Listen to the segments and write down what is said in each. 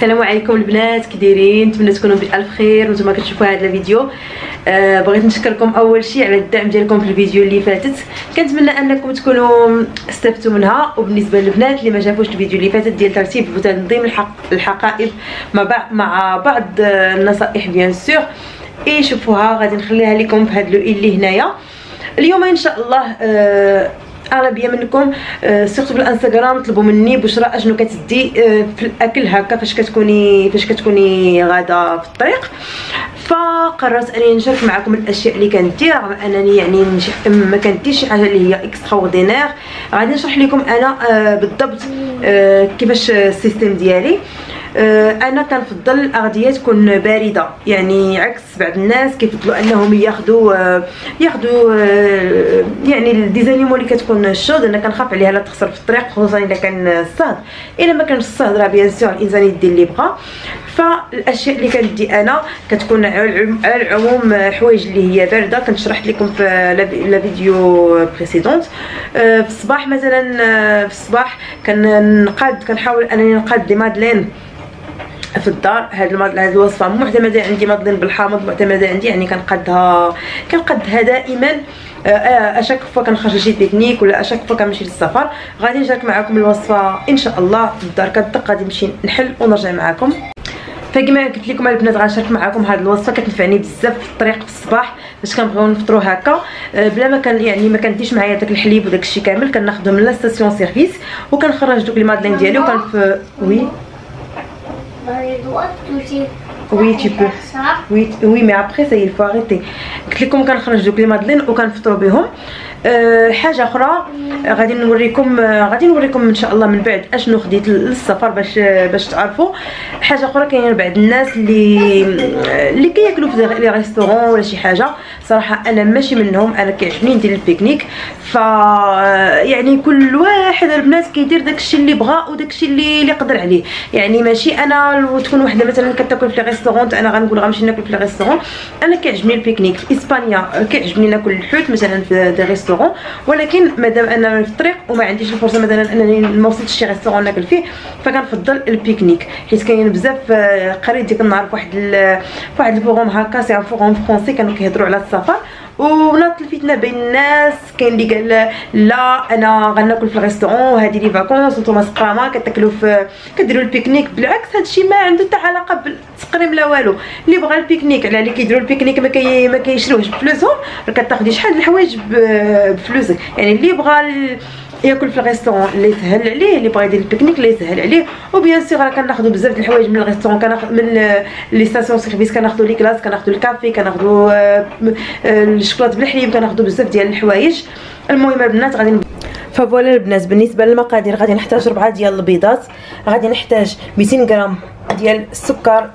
السلام عليكم البنات، كي دايرين؟ نتمنى تكونوا بالف خير وانتم كتشوفوا هذا الفيديو. بغيت نشكركم اول شيء على الدعم ديالكم في الفيديو اللي فاتت، كنتمنى انكم تكونوا استفدتوا منها. وبالنسبه للبنات اللي ما شافوش الفيديو اللي فاتت ديال ترتيب وتنظيم الحقائب مع بعض النصائح بيان سور شوفوها، غادي نخليها لكم في هذا اللي هنايا. اليوم ان شاء الله اغلبيه منكم سيرتو بالانستغرام طلبوا مني بشرى اشنو كتدي في الاكل هكا فاش كتكوني غاده في الطريق. فقررت انني نشارك معكم الاشياء اللي كندير، رغم انني يعني ما كنديرش شي حاجه اللي هي اكستراوردينير. غادي نشرح لكم انا بالضبط كيفاش السيستم ديالي. انا كنفضل الاغذيه تكون بارده، يعني عكس بعض الناس كيفضلوا انهم ياخذوا يعني الديزانيمون اللي كتكون شود. انا كنخاف عليها لا تخسر في الطريق، خصوصا الا كان الصهد. الا ما كانش الصهد راه بيان سور الانسان يدير اللي بغا. فالاشياء اللي كندي انا كتكون على العموم حوايج اللي هي بارده. كنت شرحت لكم في لا فيديو بريسيدونت. في الصباح مثلا، في الصباح كنحاول انني نقاد دي مادلين في الدار. هذه الوصفه معتمده عندي، مادلين بالحامض معتمده عندي، يعني كنقدها دائما اشاك فوا كنخرج شي بيكنيك ولا اشاك فوا كنمشي للسفر. غادي نشارك معكم الوصفه ان شاء الله الدار كدق، غادي نمشي نحل ونرجع معكم. فكما قلت لكم البنات غنشارك معكم هذه الوصفه، كتنفعني بزاف في الطريق في الصباح باش كنبغيو نفطروا هكا بلا ما كان يعني ما كنديش معايا داك الحليب وداك الشيء كامل. كناخذهم من لا ستاسيون سيرفيس وكنخرج دوك المادلين ديالي وي Oui, tu peux. Oui, mais après ça il faut arrêter. قلت لكم كنخرج دوك لي مادلين وكنفطروا بهم. حاجه اخرى غادي نوريكم ان شاء الله من بعد اشنو خديت للسفر باش تعرفوا. حاجه اخرى، كاين بعض الناس اللي كياكلوا في لي ريستورون ولا شي حاجه. صراحه انا ماشي منهم، انا كيعجبني ندير البيكنيك. يعني كل واحد البنات كيدير داكشي اللي بغا وداكشي اللي قدر عليه. يعني ماشي انا تكون وحده مثلا كتاكل في لي ريستورون انا غنقول غنمشي ناكل في لي ريستورون. انا كيعجبني البيكنيك في اسبانيا، كيعجبني ناكل الحوت مثلا في دي ريستورون. ولكن مادام انا في الطريق وما عنديش الفرصه مثلا انني ما وصلتش شي ريستورون ناكل فيه، فكنفضل البيكنيك. حيت كاين بزاف قريت ديك النهار فواحد الفوروم هكا، سي ان فوروم فرونسي، كانوا كيهضروا على السفر وناضت الفتنه بين الناس. كاين اللي قال لا انا غناكل في الريستورون وهذه لي فاكونس وانتم سقامه كتاكلوا كديروا البيكنيك. بالعكس هادشي ما عنده حتى علاقه بالتقريم لا والو. اللي بغى البيكنيك على اللي كيديروا البيكنيك ما كيشروهش بفلوسهم، راه كتاخدي شحال د الحوايج بفلوسك. يعني اللي بغى ياكل في الريستورون اللي يسهل عليه، اللي بغى يدير البيكنيك اللي يسهل عليه. وبيان سيغ راه كناخذوا بزاف د الحوايج من الريستورون، كناخذ من لي ستاسيون سيرفيس، كناخذوا لي كلاص، كناخذوا الكافي، كناخذوا الشوكولاط بالحليب، كناخذوا بزاف ديال الحوايج. المهم البنات غادي فوالا البنات بالنسبه للمقادير غادي نحتاج 4 ديال البيضات، غادي نحتاج 200 غرام ديال السكر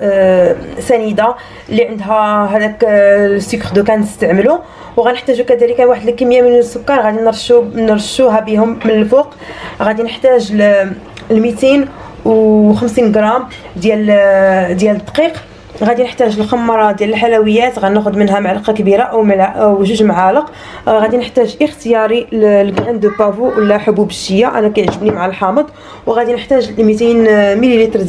سنيده اللي عندها هذاك السكر دو كنستعملو، وغنحتاجو كذلك واحد الكميه من السكر غادي نرشوها بهم من الفوق. غادي نحتاج 250 غرام ديال الدقيق. غادي نحتاج الخماره ديال الحلويات، غناخذ منها معلقه كبيره او 2 معالق. غادي نحتاج اختياري الكرين دو بافو ولا حبوب الشيا، انا كيعجبني مع الحامض. وغادي نحتاج 200 مليلتر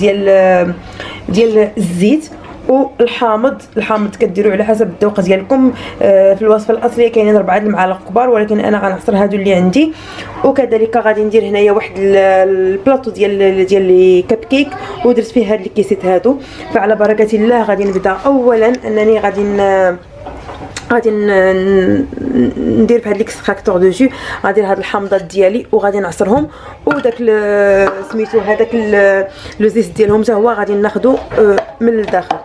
ديال الزيت. والحامض كديروا على حسب الذوق ديالكم. في الوصفه الاصليه كاينين 4 المعالق كبار، ولكن انا غنعصر هادو اللي عندي. وكذلك غادي ندير هنايا واحد البلاطو ديال لي كاب كيك ودرت فيه هاد الكيسيت هادو. فعلى بركه الله غادي نبدا. اولا انني غادي ندير في هاد ليكستراكتور دو جو، غادي ندير هاد الحامضات ديالي وغادي نعصرهم. وداك سميتو هذاك لو زيت ديالهم حتى هو غادي ناخذو من الداخل.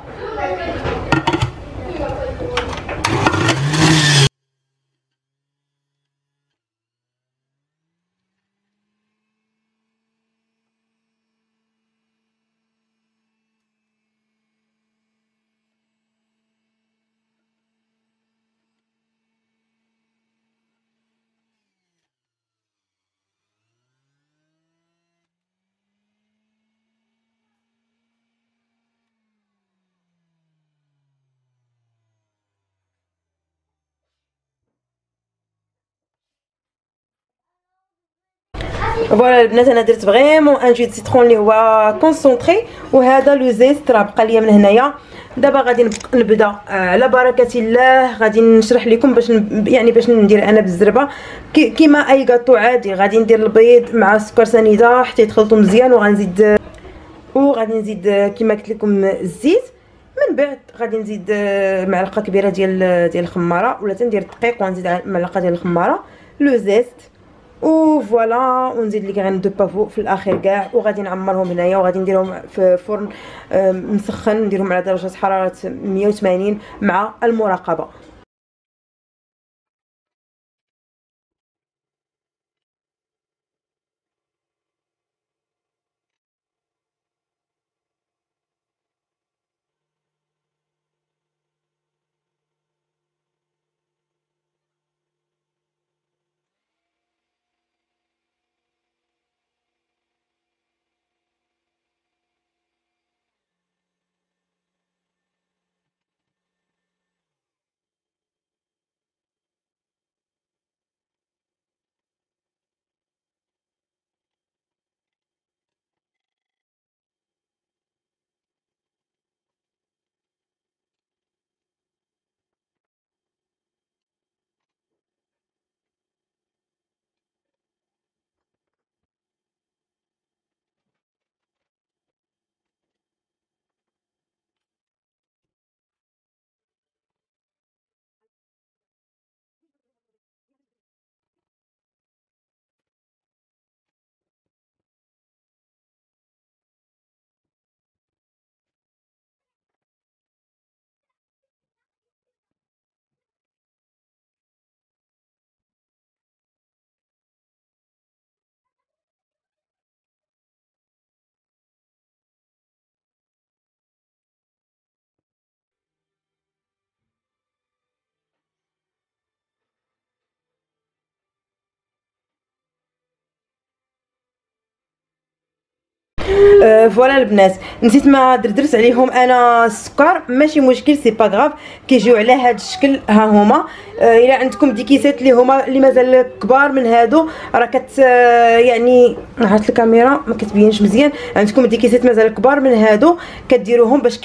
فوالا البنات انا درت فريمون ان جو دو سيترون اللي هو كونسونطري، وهذا لو زيست راه بقى ليا من هنايا. دابا غادي نبدا على بركه الله. غادي نشرح لكم باش يعني باش ندير انا بالزربه كيما اي كاطو عادي. غادي ندير البيض مع السكر سنيده حتى يتخلطوا مزيان، وغادي نزيد كيما قلت لكم الزيت. من بعد غادي نزيد معلقه كبيره ديال الخماره، ولا تندير الدقيق ونزيد معلقه ديال الخماره لو زيست وفوالا، ونزيد لي غرين دو بافو في الاخر كاع. وغادي نعمرهم هنايا، وغادي نديرهم في فرن مسخن، نديرهم على درجه حراره 180 مع المراقبه. فوالا البنات نسيت ما درت عليهم انا السكر، ماشي مشكل سي با غاف، كيجيو على هذا الشكل. ها هما الا عندكم دي كيسات اللي هما اللي مازال كبار من هادو راه يعني هات الكاميرا ما كتبينش مزيان. عندكم دي كيسات مازال كبار من هادو كديروهم باش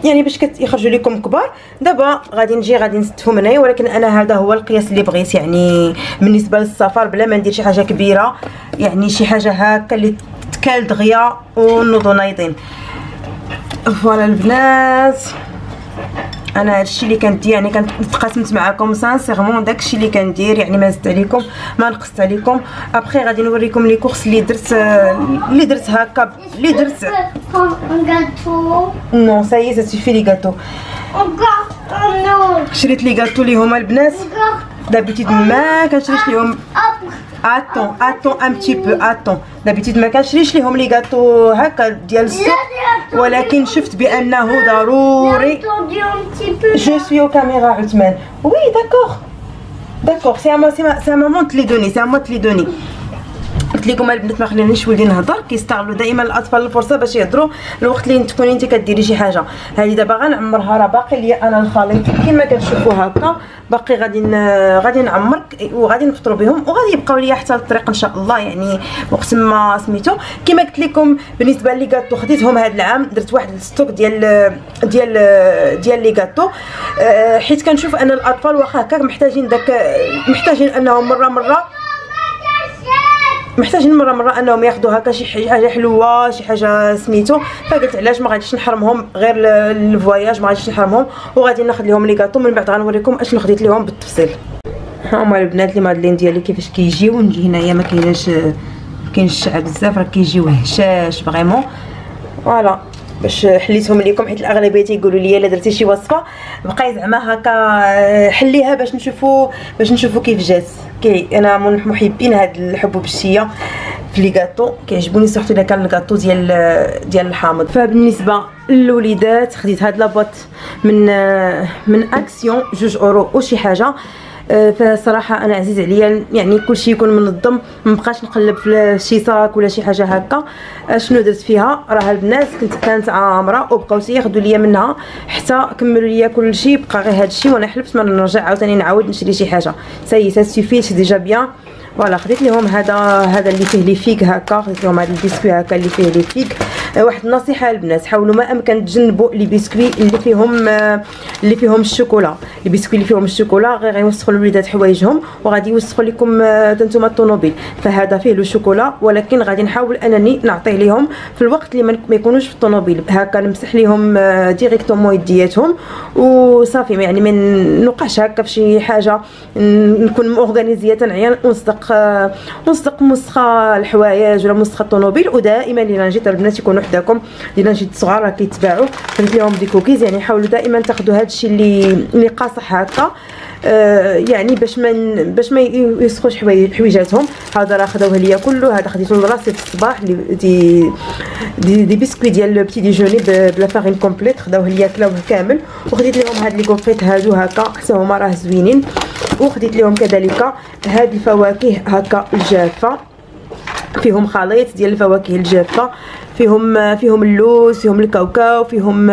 يعني باش يخرجوا لكم كبار. دابا غادي نستفهم هنايا، ولكن انا هذا هو القياس اللي بغيت يعني بالنسبه للسفر، بلا ما ندير شي حاجه كبيره، يعني شي حاجه هكا اللي تكال دغيا ونوضو نايضين. فوالا البنات انا هادشي اللي كندير، يعني تقاسمت معكم سانسيرمون داكشي اللي كندير، يعني ما زدت عليكم ما نقصت عليكم. ابخي غادي نوريكم لي كورس اللي درت هكا اللي درت نو ساي سا سوفي لي غاتو. شريت لي غاتو اللي هما البنات دابيتيد ما كنشريش ليهم اتون ان بتي بو اتون. دابيتيد ما كنشريش ليهم لي غاتو هكا ديال السوق، ولكن شفت بانه ضروري. جو سوي او كاميرا عثمان. وي داكوغ سي à maman de les donner, c'est à moi de les donner. قلت لكم البنات ما خلينيش ولدي نهضر، كيستغلوا دائما الاطفال الفرصه باش يهضروا الوقت اللي تكوني انت كديري شي حاجه. هذه دابا غنعمرها، راه باقي ليا انا الخليط كما كتشوفوا هكا، باقي غادي نعمر وغادي نفطروا بهم، وغادي يبقاو ليا حتى الطريق ان شاء الله. يعني وقت ما سميتو كما قلت لكم بالنسبه لي غاتو خديتهم هذا العام، درت واحد الستوك ديال لي غاتو، حيت كنشوف ان الاطفال واخا هكاك محتاجين انهم مره انهم ياخذوا هكا شي حاجه حلوه، شي حاجه سميتو. فقلت علاش ما غاديش نحرمهم غير الفواياج، ما غاديش نحرمهم، وغادي ناخذ لهم لي غاتو. من بعد غنوريكم اشنو خديت لهم بالتفصيل. ها هما البنات لي مادلين ديالي كيفاش كيجيو. نجي هنايا ما كاينش الشعب بزاف، راه كيجيو هشاش فريمون. فوالا باش حليتهم لكم، حيت الاغلبيه تيقولوا لي الا درتي شي وصفه بقاي زعما هكا حليها باش نشوفوا كيف جات. انا من محبين هاد الحبوب الشيه في لي غاتو، كيعجبوني سورتو الا كان الغاتو ديال الحامض. فبالنسبه للوليدات خديت هاد لابوط من اكسيون 2 اورو وشي حاجه. فصراحه انا عزيز عليا يعني كلشي يكون منظم، ما بقاش نقلب في شي صاك ولا شي حاجه هكا. شنو درت فيها؟ راه البنات كانت عامره وبقاو تياخذوا ليا منها حتى كملوا ليا كلشي، بقى غير هادشي وانا حلفت ما نرجع عاوتاني نعاود نشري شي حاجه. سي سا سوفي سي ديجا بيان. فوالا خديت لهم هذا اللي فيه لي فيك هكا، خديت لهم هذا البسكوي هكا اللي فيه لي فيك. واحد النصيحه للبنات، حاولوا ما امكن تجنبوا لي بسكوي اللي فيهم الشوكولا. لي بسكوي اللي فيهم الشوكولا غير يوسخوا الوليدات حوايجهم وغادي يوسخوا لكم نتوما الطوموبيل. فهذا فيه لو شوكولا، ولكن غادي نحاول انني نعطيه لهم في الوقت اللي ما يكونوش في الطوموبيل، هكا نمسح لهم ديريكتومون يدياتهم وصافي. يعني ما نوقعش هكا في شي حاجه نكون اورغانيزيه تنعيا ونصدق مسخه الحوايج ولا مسخه الطوموبيل. ودائما ليناجيت البنات يكونوا حداكم، ليناجيت صغار راه كيتباعوا، خديت لهم دي كوكيز. يعني حاولوا دائما تاخذوا هذا الشيء اللي قاصح هكا، يعني باش ما يسخوش حويجاتهم. هذا راه خداوه ليا كله، هذا خديته لراسي في الصباح دي بسكوي ديال لو بتي ديجوني بلا فارين كومبليت، خداوه ليا كلاوه كامل. وخديت لهم هاد لي كوفيت هادو هكا حتى هما راه زوينين. وخديت لهم كذلك هاد الفواكه هكا الجافه، فيهم خليط ديال الفواكه الجافه، فيهم اللوز، فيهم الكاوكاو، فيهم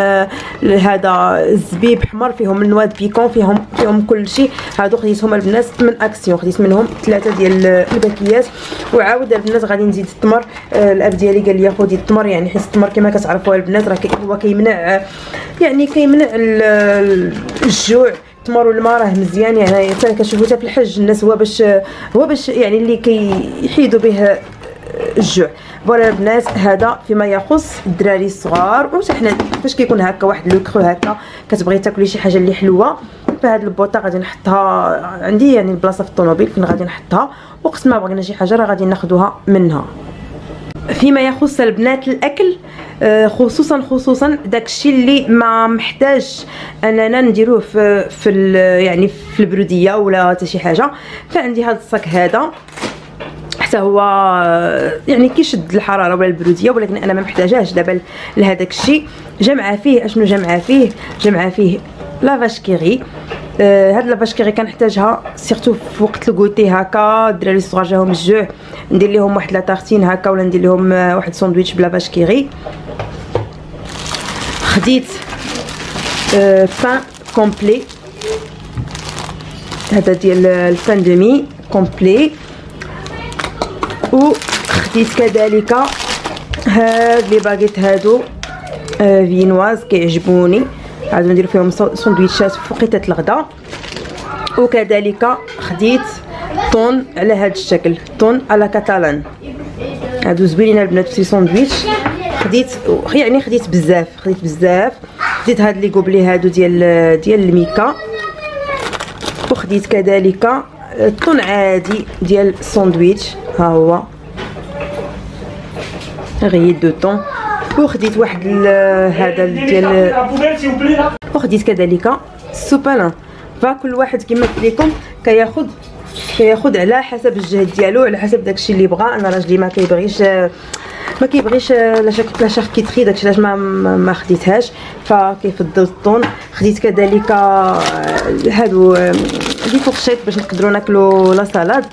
هذا الزبيب حمر، فيهم النواد بيكون، فيهم كل شيء. هادو خديتهم البنات من اكسيون، خديت منهم 3 ديال الباكيات. وعاود البنات غادي نزيد التمر. الاب ديالي قال لي خدي التمر، يعني حيت التمر كما كتعرفوا البنات راه هو كيمنع، يعني كيمنع الجوع. التمر والماء راه مزيان، يعني حتى كتشوفوا حتى في الحج الناس هو باش يعني اللي كيحيدوا به الجوع. فوالا البنات هذا فيما يخص الدراري الصغار. وحتى حنا فاش كيكون هكا واحد لو كرو هكا كتبغي تاكلي شي حاجه اللي حلوه، فهاد البوطه غادي نحطها عندي، يعني البلاصه في الطوموبيل فين غادي نحطها، وقت ما بغينا شي حاجه راه غادي ناخذوها منها. فيما يخص البنات الاكل، خصوصا داكشي اللي ما محتاج اننا نديروه في يعني في البروديه ولا حتى شي حاجه، فعندي هذا الصاك هذا حتى هو يعني كيشد الحراره ولا البروديه، ولكن انا ما محتاجاش دابا لهذاك الشيء. جمعه فيه اشنو جمعه فيه لافاش كيغي. هاد لافاش كيغي كنحتاجها سيرتو في وقت الكوتي هكا، الدراري الصغار جاهم الجوع ندير لهم واحد لا تارتين هكا، ولا ندير لهم واحد ساندويتش بلافاش كيغي. خديت بان كومبلي، هذا ديال البان دومي كومبلي. وخديت كذلك هاد لي باغيت هادو فينواز كيعجبوني، عاد ندير فيهم سندويتشات في وقيته الغداء. وكذلك خديت طون على هذا الشكل، طون على كاتالان، هادو زوينين البنات في سندويتش. خديت بزاف. خديت هاد لي كوبلي هادو ديال الميكا. وخديت كذلك طون عادي ديال الساندويتش، ها هو غيد دو طون. وخديت واحد هذا ديال، وخديت كذلك سوبالان. فكل واحد كما قلت لكم كياخذ على حسب الجهد ديالو، على حسب داكشي اللي بغا. انا راجلي ما كيبغيش لا شاركيتري داكشي علاش ما خديتهاش، فكيفضل الطون. خديت كذلك هادو دي فورشيت باش نقدروا ناكلوا لا سالاد.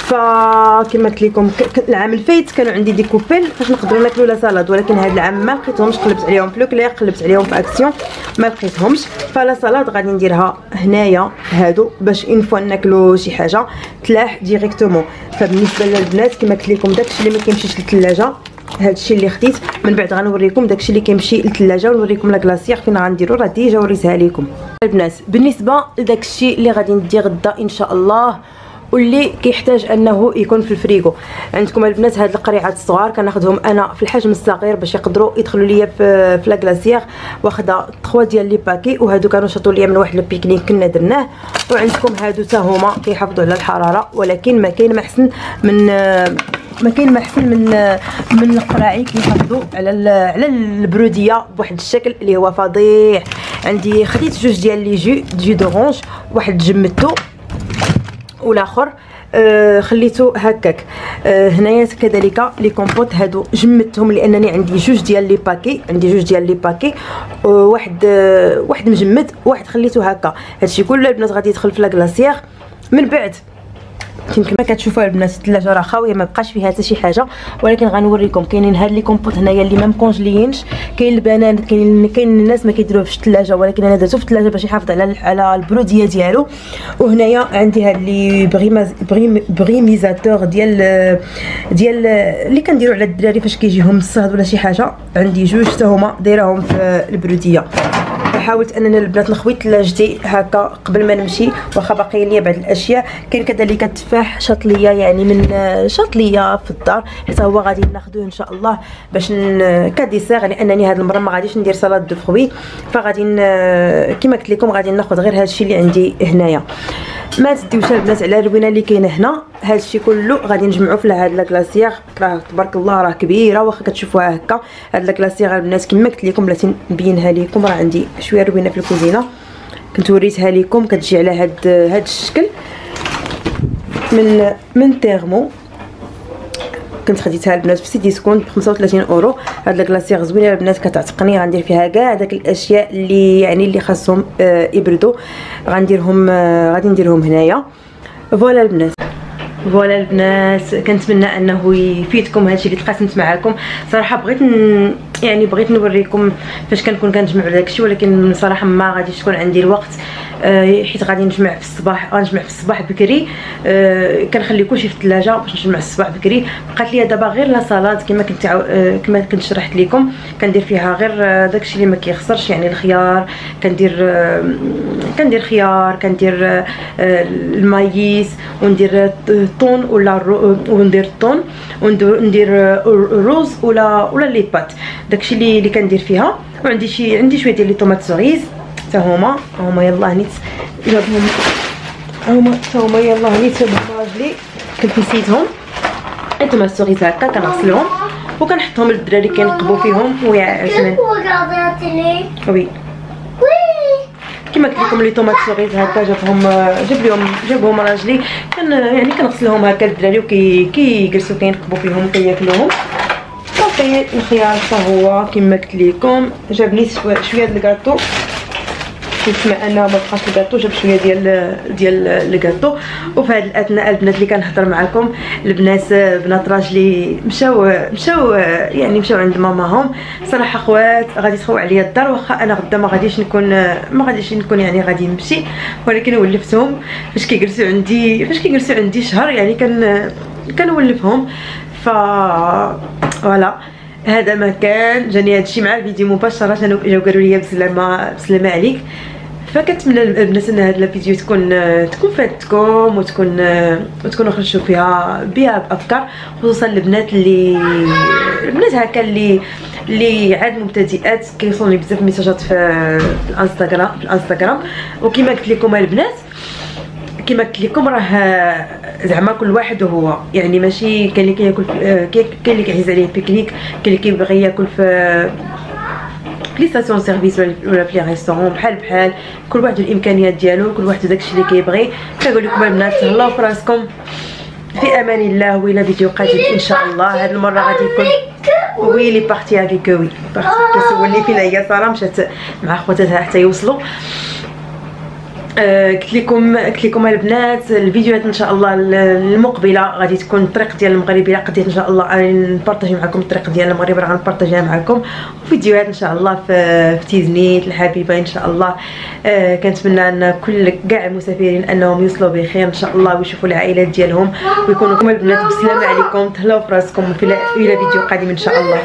فكما قلت لكم العام الفايت كانوا عندي دي كوبيل باش نقدروا ناكلوا لا سالاد، ولكن هذا العام ما لقيتهمش. قلبت عليهم في لوكلير، قلبت عليهم في اكسيون، ما لقيتهمش. فلا سالاد غادي نديرها هنايا هادو باش اون فوا ناكلوا شي حاجه تلاح ديريكتومون. فبالنسبه للبنات كما قلت لكم داكشي اللي ما كيمشيش للثلاجه هادشي اللي خديت. من بعد غنوريكم داكشي اللي كيمشي للثلاجه، ونوريكم لا كلاسيير فين غنديرو، راه ديجا وريتها لكم البنات. بالنسبه لداكشي اللي غادي ندير غدا ان شاء الله واللي كيحتاج انه يكون في الفريغو، عندكم البنات هاد القريعات الصغار كناخذهم انا في الحجم الصغير باش يقدروا يدخلوا ليا في لا كلاسيير. واخده 3 ديال لي باكي، وهادو كانوا شاطوا ليا من واحد البيكنيك كنا درناه. وعندكم هادو حتى هما كيحافظوا على الحراره، ولكن ما كاين ما احسن من القراعي كيحافظوا على البروديه بواحد الشكل اللي هو فظيع. عندي خديت 2 ديال لي جو دورانج، واحد جمدتو والاخر خليته هكاك. هنايا كذلك لي كومبوت هادو جمدتهم لانني عندي 2 ديال لي باكي، واحد مجمد وواحد خليته هكا. هادشي كله البنات غادي يدخل في لا كلاسيير. من بعد كما كتشوفوا البنات الثلاجه راه خاويه ما بقاش فيها حتى شي حاجه، ولكن غنوريكم كاينين هاد لي كومبوت هنايا اللي ما مكونجليينش. كاين البنات كاين الناس ما كيديروهش في الثلاجه، ولكن انا درتو في الثلاجه باش يحافظ على البروديه ديالو. وهنايا عندي هاد لي بريميزاتور ديال اللي كنديروا على الدراري فاش كيجيهم الصهد ولا شي حاجه. عندي جوج حتى هما دايرهم في البروديه. حاولت اننا البنات نخوي ثلاجتي هكا قبل ما نمشي، واخا باقيين ليا بعض الاشياء. كاين كذلك التفاح شاطليه يعني من شاطليه في الدار، حتى هو غادي ناخذوه ان شاء الله باش كديسير، لانني هذه المره ما غاديش ندير سلطه دو فروي، فغادي كما قلت لكم غادي ناخذ غير هادشي اللي عندي هنايا. ما تديوش البنات على الروينه اللي كاينه هنا، هادشي كله غادي نجمعو في هاد لاكلاسيير. راه تبارك الله راه كبيره واخا كتشوفوها هكا. هاد لاكلاسيير البنات كما قلت لكم بلاتي نبينها لكم، راه عندي شويه روينه في الكوزينه كنت وريتها لكم، كتجي على هاد الشكل من تيرمو. كنت خديتها البنات في سي ديسكونت ب 35 اورو. هاد لاكلاسيير زوينه البنات كتعتقني، غندير فيها كاع داك الاشياء اللي يعني اللي خاصهم يبردوا، غادي نديرهم هنايا. فوالا البنات، فوالا البنات، كنتمنى انه يفيدكم هادشي اللي تقاسمت معكم. صراحه بغيت نوريكم فاش كنكون كنجمع داكشي، ولكن صراحه ما غاديش تكون عندي الوقت، حيت غادي نجمع في الصباح. غنجمع في الصباح بكري، كنخلي كلشي في الثلاجه باش نجمع الصباح بكري. بقات لي دابا غير لا سالاد كما كنت شرحت لكم، كندير فيها غير داكشي اللي ما كيخسرش، يعني الخيار كندير خيار، كندير المايس، وندير الطون وندير الطون، وندير الرز ولا لي بات، داكشي اللي كندير فيها. وعندي شويه ديال لي طوماط سوريز حتى هما يلاه نيت جابهم، هما يلاه نيت راجلي كنت نسيتهم. الطوماط سوريز هكا كنغسلهم وكنحطهم للدراري كينقبوا فيهم ويعجبني. وي كما قلت لكم لي طوماط سوريز هكا جابهم راجلي، يعني كنغسلهم هكا الدراري وكيجلسوا كينقبوا فيهم وكياكلوهم. صافي الخيار حتى هو كما قلت لكم جابني شويه د الكاطو، كنسمع انه ما بقاش الكاطو، جاب شويه ديال الكاطو. وفي هذا الاثناء البنات اللي كنهضر معكم، البنات بنات راجلي مشاو عند ماماهم. صراحه خوات غادي تخوي عليا الدار، واخا انا غدا ما غاديش نكون يعني غادي نمشي، ولكن ولفتهم فاش كيجلسوا عندي شهر، يعني كنولفهم. فوالا هذا ما كان جاني هادشي مع الفيديو مباشره، جاو قالوا لي بسلامه عليك. فكنتمنى البنات ان هذا الفيديو تكون فاتكم وتكونوا خرجتوا فيها بافكار، خصوصا البنات هكا اللي عاد مبتدئات. كيوصلوني بزاف ميساجات في الانستغرام. وكما قلت لكم البنات، كما قلت لكم راه زعما كل واحد وهو، يعني ماشي كاين اللي كياكل، كاين اللي كيعز عليه بيكنيك، كاين اللي كيبغي ياكل في لي ستاسيون سيرفيس ولا في لي ريستورون، بحال كل واحد الامكانيات ديالو، كل واحد داكشي اللي كيبغي. كنقول لكم البنات تهلاو في راسكم، في امان الله، والى فيديو قادم ان شاء الله. هذه المره غادي يكون وي لي بارتي افيك وي كيسولني فين هي ساره، مشات مع خواتاتها حتى يوصلوا. قلت لكم البنات الفيديوهات ان شاء الله المقبله غادي تكون الطريق ديال المغربي، لا قديت ان شاء الله نبارطاجي معكم الطريق ديال المغرب، راه غنبارطاجيها معكم. وفيديوهات ان شاء الله في تيزنيت الحبيبه ان شاء الله. كنتمنى ان كاع المسافرين انهم يوصلوا بخير ان شاء الله، ويشوفوا العائلات ديالهم، ويكونوا كما البنات بسلامه عليكم. تهلاو في راسكم، الى فيديو قادم ان شاء الله.